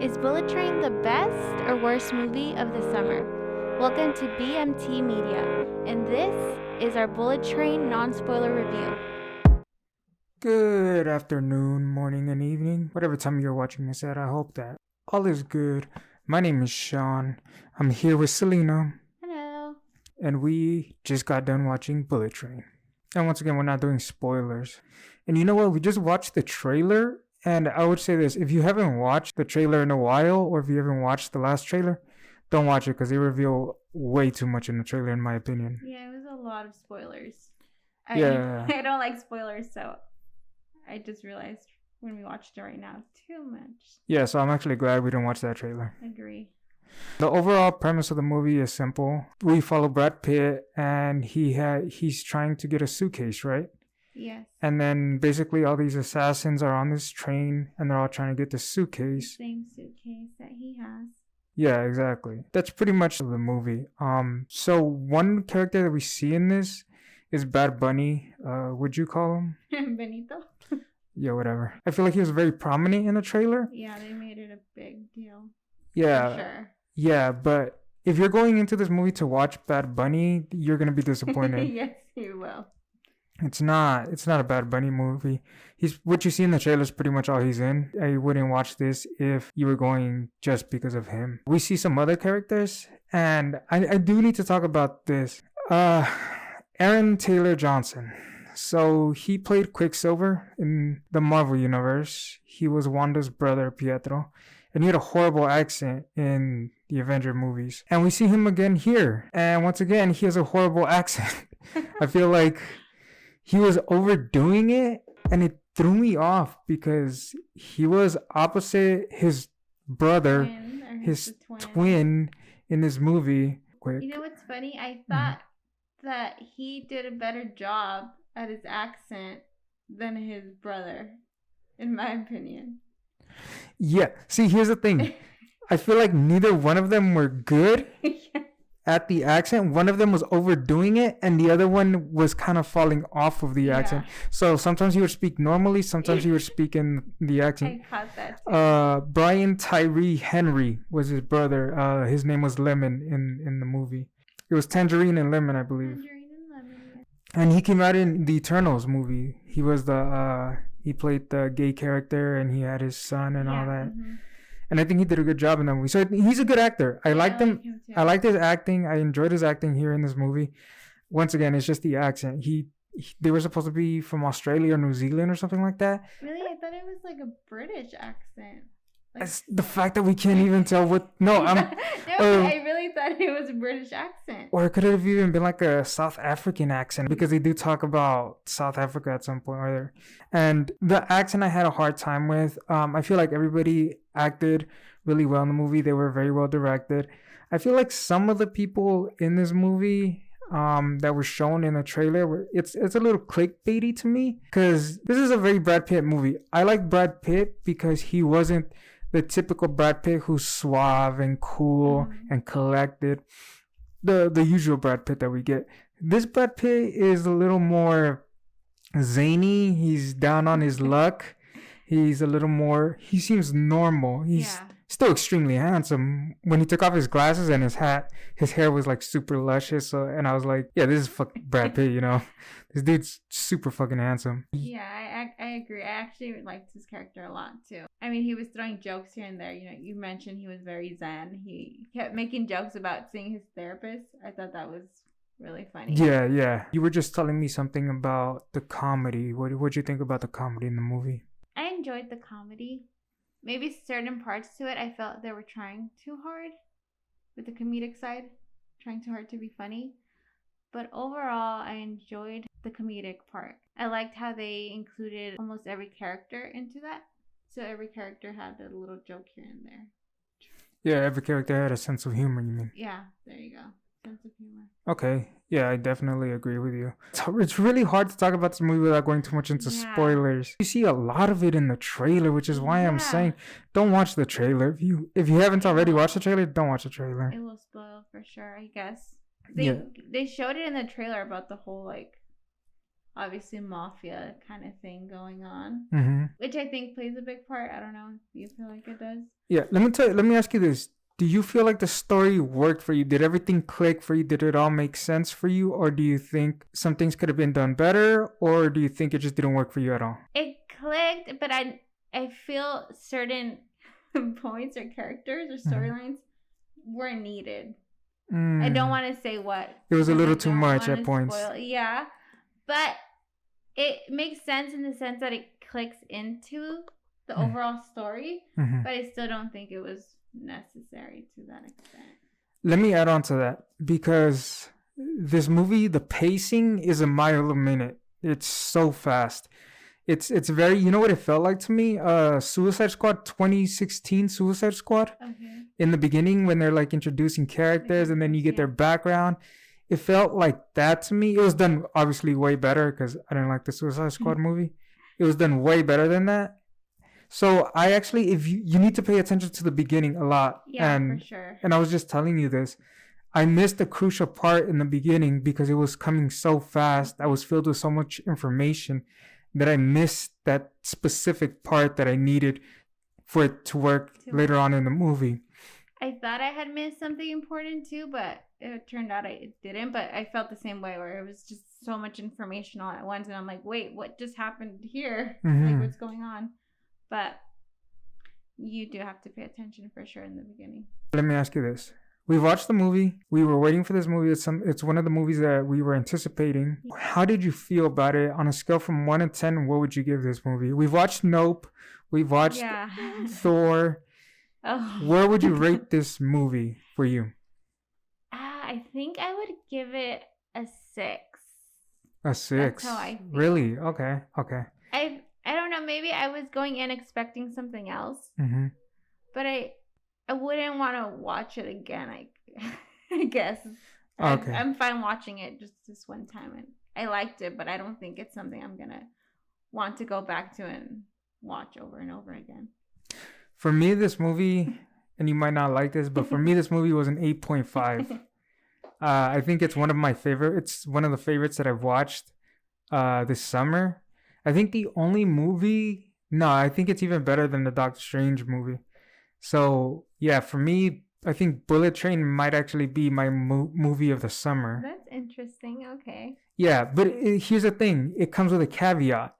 Is Bullet Train the best or worst movie of the summer? Welcome to BMT Media, and this is our Bullet Train non-spoiler review. Good afternoon, morning, and evening, whatever time you're watching this at. I hope that all is good. My name is Sean. I'm here with Selena, Hello. and we just got done watching Bullet Train. And once again, we're not doing spoilers. And you know what? We just watched the trailer, and I would say this: if you haven't watched the trailer in a while, or if you haven't watched the last trailer, don't watch it because they reveal way too much in the trailer, in my opinion. Yeah, it was a lot of spoilers. Yeah. I don't like spoilers, so I just realized when we watched it right now, too much. Yeah, so I'm actually glad we didn't watch that trailer. Agree. The overall premise of the movie is simple. We follow Brad Pitt, and he's trying to get a suitcase, right? Yes. And then basically all these assassins are on this train, and they're all trying to get the suitcase. Same suitcase that he has. Yeah, exactly. That's pretty much the movie. So one character that we see in this is Bad Bunny. Would you call him? Benito. Yeah, whatever. I feel like he was very prominent in the trailer. Yeah, they made it a big deal. Yeah. For sure. Yeah, but if you're going into this movie to watch Bad Bunny, you're gonna be disappointed. Yes, you will. It's not a Bad Bunny movie. He's what you see in the trailer is pretty much all he's in. I wouldn't watch this if you were going just because of him. We see some other characters, and I do need to talk about this. Aaron Taylor Johnson. So he played Quicksilver in the Marvel Universe. He was Wanda's brother, Pietro. And he had a horrible accent in the Avenger movies. And we see him again here. And once again, he has a horrible accent. I feel like he was overdoing it, and it threw me off because he was opposite his brother, his twin in this movie. You know what's funny? I thought that he did a better job at his accent than his brother, in my opinion. Yeah. See, here's the thing. I feel like neither one of them were good at the accent. One of them was overdoing it, and the other one was kind of falling off of the accent. So sometimes he would speak normally, sometimes he would speak in the accent. I caught that too. Brian Tyree Henry was his brother. His name was Lemon in the movie. It was Tangerine and Lemon, I believe. Tangerine and Lemon. And he came out in the Eternals movie. He was he played the gay character, and he had his son and all that. Mm-hmm. And I think he did a good job in that movie. So he's a good actor. I liked him. I liked his acting. I enjoyed his acting here in this movie. Once again, it's just the accent. They were supposed to be from Australia or New Zealand or something like that. Really? I thought it was like a British accent. It's the fact that we can't even tell what. No, I really thought it was a British accent. Or it could have even been like a South African accent, because they do talk about South Africa at some point or other. And the accent I had a hard time with. I feel like everybody acted really well in the movie. They were very well directed. I feel like some of the people in this movie that were shown in the trailer it's a little clickbaity to me, because this is a very Brad Pitt movie. I like Brad Pitt because he wasn't the typical Brad Pitt who's suave and cool and collected. The usual Brad Pitt that we get. This Brad Pitt is a little more zany. He's down on his luck. He's a little more. He seems normal. He's still extremely handsome. When he took off his glasses and his hat, his hair was like super luscious. And I was like, yeah, this is fucking Brad Pitt, you know? This dude's super fucking handsome. Yeah, I agree. I actually liked his character a lot too. I mean, he was throwing jokes here and there. You know, you mentioned he was very zen. He kept making jokes about seeing his therapist. I thought that was really funny. Yeah. You were just telling me something about the comedy. What'd you think about the comedy in the movie? I enjoyed the comedy. Maybe certain parts to it, I felt they were trying too hard with the comedic side, trying too hard to be funny. But overall, I enjoyed the comedic part. I liked how they included almost every character into that. So every character had a little joke here and there. Yeah, every character had a sense of humor, you mean? Yeah, there you go. Sense of humor. Okay. Yeah, I definitely agree with you. It's really hard to talk about this movie without going too much into spoilers. You see a lot of it in the trailer, which is why I'm saying don't watch the trailer. If you haven't already watched the trailer, don't watch the trailer. It will spoil for sure, I guess. They showed it in the trailer about the whole, like, obviously mafia kind of thing going on, which I think plays a big part. I don't know if you feel like it does. Yeah, let me ask you this. Do you feel like the story worked for you? Did everything click for you? Did it all make sense for you? Or do you think some things could have been done better? Or do you think it just didn't work for you at all? It clicked, but I feel certain points or characters or storylines were needed. I don't want to say what. It was a little I too don't much wanna at points. Yeah, but it makes sense in the sense that it clicks into the overall story, Mhm. but I still don't think it was necessary to that extent. Let me add on to that because this movie, the pacing is a mile a minute. It's so fast. It's very, you know what it felt like to me? Suicide Squad 2016 Suicide Squad. Okay. In the beginning when they're like introducing characters and then you get their background. It felt like that to me. It was done obviously way better because I didn't like the Suicide Squad movie. It was done way better than that. So I actually, if you need to pay attention to the beginning a lot. Yeah, for sure. And I was just telling you this. I missed a crucial part in the beginning because it was coming so fast. I was filled with so much information that I missed that specific part that I needed for it to work later on in the movie. I thought I had missed something important too, but it turned out I didn't. But I felt the same way where it was just so much information all at once. And I'm like, wait, what just happened here? Like, what's going on? But you do have to pay attention for sure in the beginning. Let me ask you this. We watched the movie. We were waiting for this movie. It's one of the movies that we were anticipating. How did you feel about it? On a scale from 1 to 10, what would you give this movie? We've watched Nope. We've watched Thor. Oh. Where would you rate this movie for you? I think I would give it a 6. A 6? That's how I feel. Really? Okay. I don't know. Maybe I was going in expecting something else. Mm-hmm. But I wouldn't want to watch it again, I guess. Okay. I'm fine watching it just this one time. And I liked it, but I don't think it's something I'm going to want to go back to and watch over and over again. For me, this movie, and you might not like this, but for me, this movie was an 8.5. I think it's one of my favorite. It's one of the favorites that I've watched this summer. I think the only movie... No, I think it's even better than the Doctor Strange movie. So, yeah, for me, I think Bullet Train might actually be my movie of the summer. That's interesting. Okay. Yeah, but here's the thing. It comes with a caveat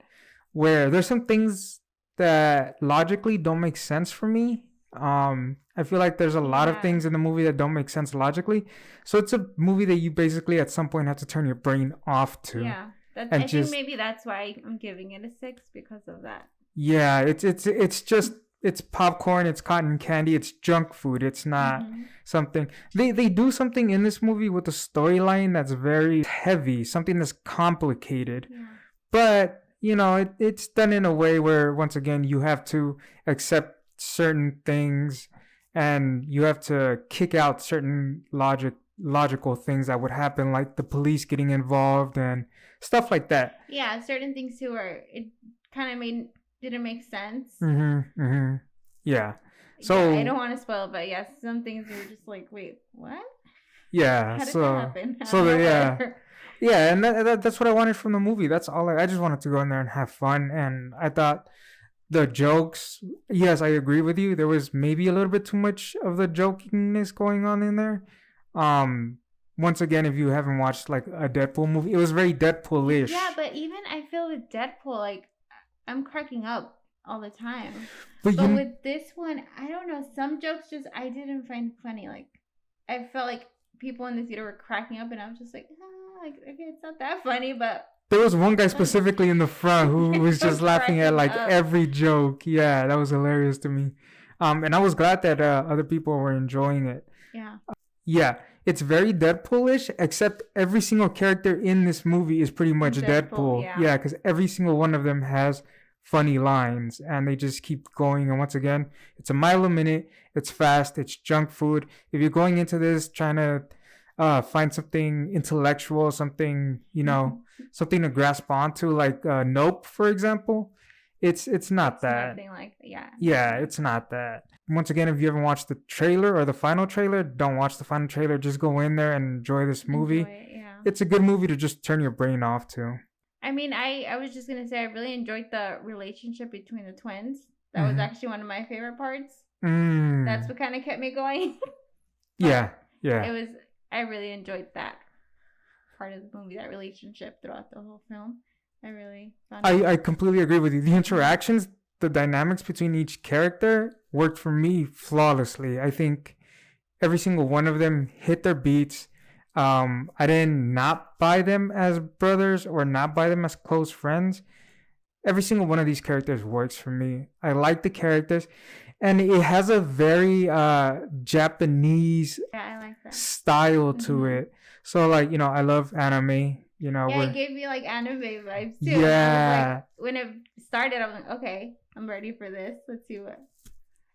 where there's some things that logically don't make sense for me. I feel like there's a lot of things in the movie that don't make sense logically. So it's a movie that you basically at some point have to turn your brain off to. Yeah. I think maybe that's why I'm giving it a 6 because of that. Yeah, it's just... It's popcorn, it's cotton candy, it's junk food. It's not something... They do something in this movie with a storyline that's very heavy, something that's complicated. Yeah. But, you know, it's done in a way where, once again, you have to accept certain things and you have to kick out certain logical things that would happen, like the police getting involved and stuff like that. Yeah, certain things too where it kind of didn't make sense. Yeah. So I don't want to spoil, but yes, some things you're just like, wait, what? Yeah. How did that happen? Yeah, and that's what I wanted from the movie. That's all. I just wanted to go in there and have fun, and I thought the jokes. Yes, I agree with you. There was maybe a little bit too much of the jokiness going on in there. Once again, if you haven't watched like a Deadpool movie, it was very Deadpool-ish. Yeah, but even I feel with Deadpool, like, I'm cracking up all the time. But with this one, I don't know. Some jokes I didn't find funny. Like, I felt like people in the theater were cracking up, and I was just like, okay, it's not that funny, but... There was one guy specifically in the front who was just laughing at, like, every joke. Yeah, that was hilarious to me. And I was glad that other people were enjoying it. Yeah. Yeah, it's very Deadpool-ish, except every single character in this movie is pretty much Deadpool. Yeah, because every single one of them has funny lines and they just keep going. And once again, it's a mile a minute. It's fast. It's junk food. If you're going into this trying to find something intellectual, something, you know, something to grasp onto, like Nope, for example, it's not that. Nothing like that. Yeah, it's not that. Once again, if you haven't watched the trailer or the final trailer, don't watch the final trailer. Just go in there and enjoy this movie. It's a good movie to just turn your brain off to. I mean, I was just going to say I really enjoyed the relationship between the twins. That was actually one of my favorite parts. That's what kind of kept me going. Yeah, It yeah. was. I really enjoyed that part of the movie, that relationship throughout the whole film. I really found it. I completely agree with you. The interactions, the dynamics between each character worked for me flawlessly. I think every single one of them hit their beats. I didn't not buy them as brothers or not buy them as close friends. Every single one of these characters works for me. I like the characters, and it has a very Japanese Yeah, I like that. style to Mhm. it. So like, I love anime. Yeah, it gave me like anime vibes too. Yeah. When it started, I was like, okay, I'm ready for this. Let's see what.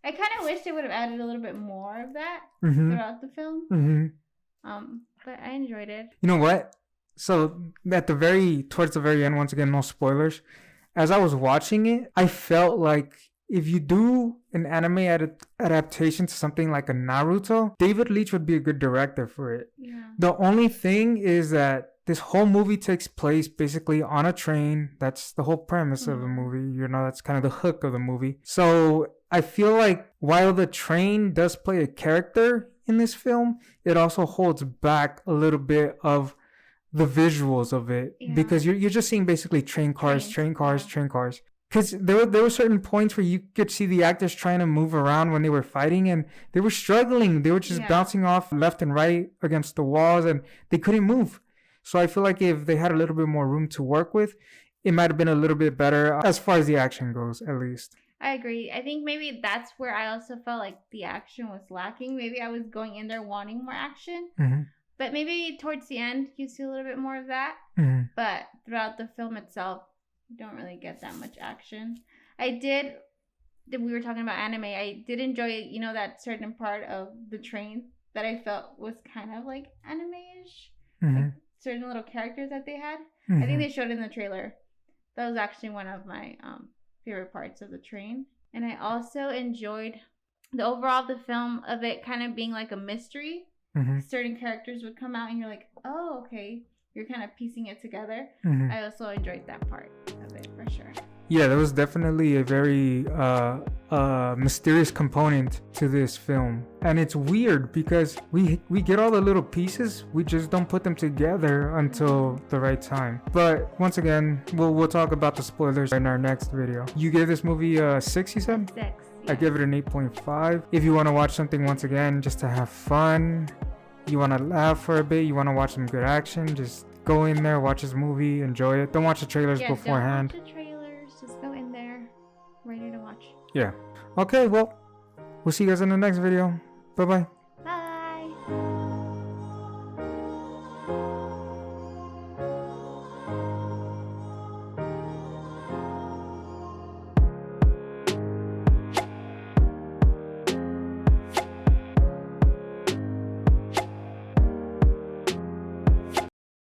I kind of wish they would have added a little bit more of that throughout the film. But I enjoyed it. You know what? So towards the very end, once again, no spoilers. As I was watching it, I felt like if you do an anime adaptation to something like a Naruto, David Leitch would be a good director for it. Yeah. The only thing is that this whole movie takes place basically on a train. That's the whole premise of the movie. That's kind of the hook of the movie. So I feel like while the train does play a character in this film, it also holds back a little bit of the visuals of it, because you're just seeing basically train cars. Because there were certain points where you could see the actors trying to move around when they were fighting, and they were struggling. They were just bouncing off left and right against the walls, and they couldn't move. So I feel like if they had a little bit more room to work with, it might have been a little bit better as far as the action goes, at least. I agree. I think maybe that's where I also felt like the action was lacking. Maybe I was going in there wanting more action. But maybe towards the end, you see a little bit more of that. But throughout the film itself, you don't really get that much action. We were talking about anime. I did enjoy, that certain part of the train that I felt was kind of like anime-ish. Like certain little characters that they had. I think they showed in the trailer. That was actually one of my favorite parts of the train. And I also enjoyed the film of it kind of being like a mystery. Certain characters would come out and you're like, oh, okay. You're kind of piecing it together. I also enjoyed that part of it for sure. Yeah, there was definitely a very mysterious component to this film. And it's weird because we get all the little pieces, we just don't put them together until the right time. But once again, we'll talk about the spoilers in our next video. You gave this movie a 6, you said? 6. Yeah. I give it an 8.5. If you want to watch something once again just to have fun, you want to laugh for a bit, you want to watch some good action, just go in there, watch this movie, enjoy it. Don't watch the trailers beforehand. Don't watch the trailers. Just go in there, ready to watch. Yeah. Okay, well, we'll see you guys in the next video. Bye-bye.